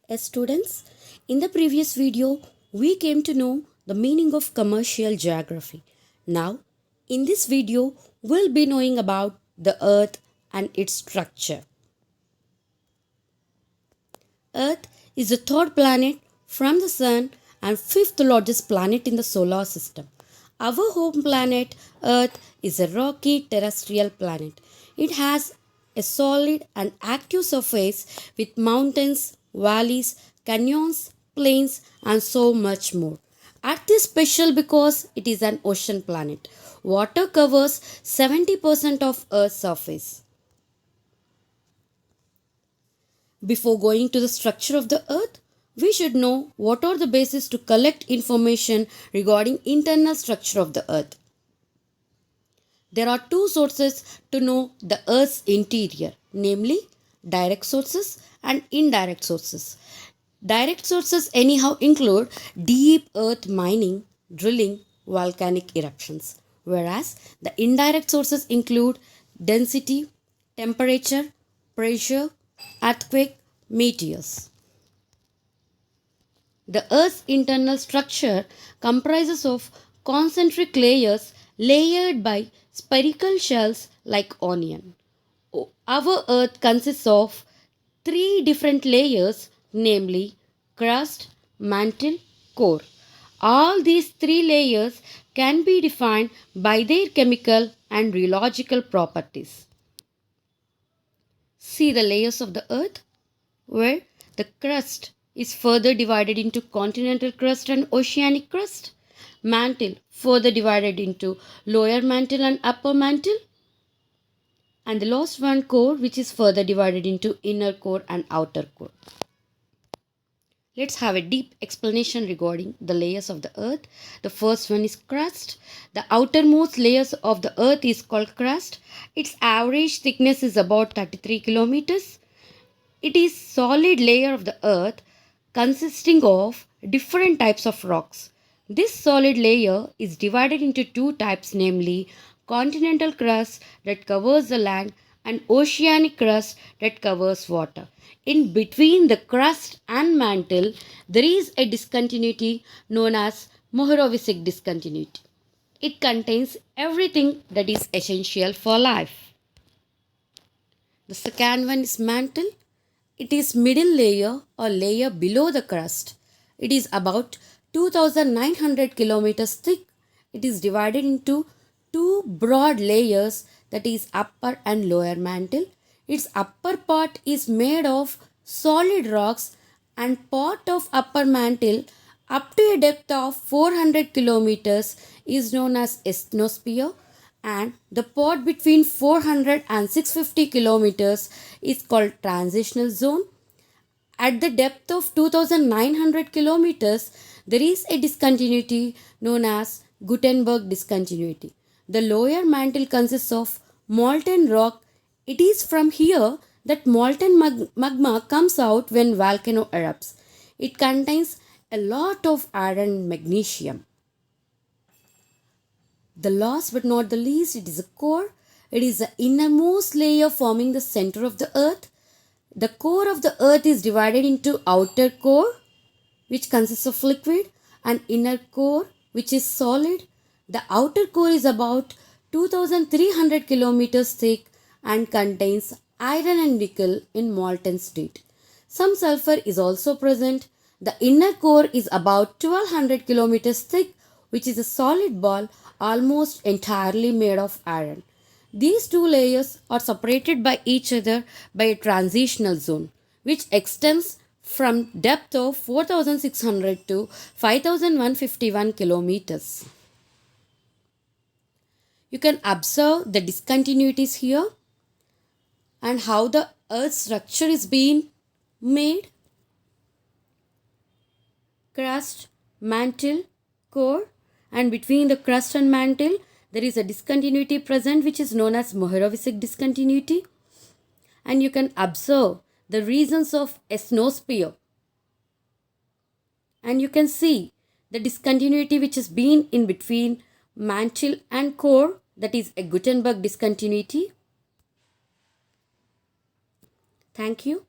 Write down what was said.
As students, in the previous video, we came to know the meaning of commercial geography. Now, in this video, we'll be knowing about the Earth and its structure. Earth is the third planet from the Sun and fifth largest planet in the solar system. Our home planet, Earth, is a rocky terrestrial planet. It has a solid and active surface with mountains, valleys, canyons, plains, and so much more. Earth is special because it is an ocean planet. Water covers 70% of Earth's surface. Before going to the structure of the earth, we should know what are the bases to collect information regarding internal structure of the earth. There are two sources to know the earth's interior, namely direct sources and indirect sources. Direct sources anyhow include deep earth mining, drilling, volcanic eruptions, whereas the indirect sources include density, temperature, pressure, earthquake, meteors. The Earth's internal structure comprises of concentric layers layered by spherical shells like onion. Our Earth consists of three different layers, namely crust, mantle, core. All these three layers can be defined by their chemical and rheological properties. See the layers of the Earth, where the crust is further divided into continental crust and oceanic crust. Mantle further divided into lower mantle and upper mantle. And the last one, core, which is further divided into inner core and outer core. Let's have a deep explanation regarding the layers of the earth. The first one is crust. The outermost layers of the earth is called crust. Its average thickness is about 33 kilometers. It is solid layer of the earth consisting of different types of rocks. This solid layer is divided into two types, namely continental crust that covers the land and oceanic crust that covers water. In between the crust and mantle, there is a discontinuity known as Mohorovičić discontinuity. It contains everything that is essential for life. The second one is mantle. It is middle layer or layer below the crust. It is about 2900 kilometers thick. It is divided into two broad layers, that is upper and lower mantle. Its upper part is made of solid rocks and part of upper mantle up to a depth of 400 kilometers is known as asthenosphere, and the part between 400 and 650 kilometers is called transitional zone. At the depth of 2900 kilometers, there is a discontinuity known as Gutenberg discontinuity. The lower mantle consists of molten rock. It is from here that molten magma comes out when volcano erupts. It contains a lot of iron and magnesium. The last but not the least, it is a core. It is the innermost layer forming the center of the earth. The core of the earth is divided into outer core, which consists of liquid, and inner core, which is solid. The outer core is about 2300 kilometers thick and contains iron and nickel in molten state. Some sulfur is also present. The inner core is about 1200 kilometers thick, which is a solid ball almost entirely made of iron. These two layers are separated by each other by a transitional zone, which extends from depth of 4600 to 5151 kilometers. You can observe the discontinuities here and how the earth's structure is being made. Crust, mantle, core, and between the crust and mantle there is a discontinuity present which is known as Mohorovičić discontinuity, and you can observe the regions of asthenosphere, and you can see the discontinuity which has been in between mantle and core, that is a Gutenberg discontinuity. Thank you.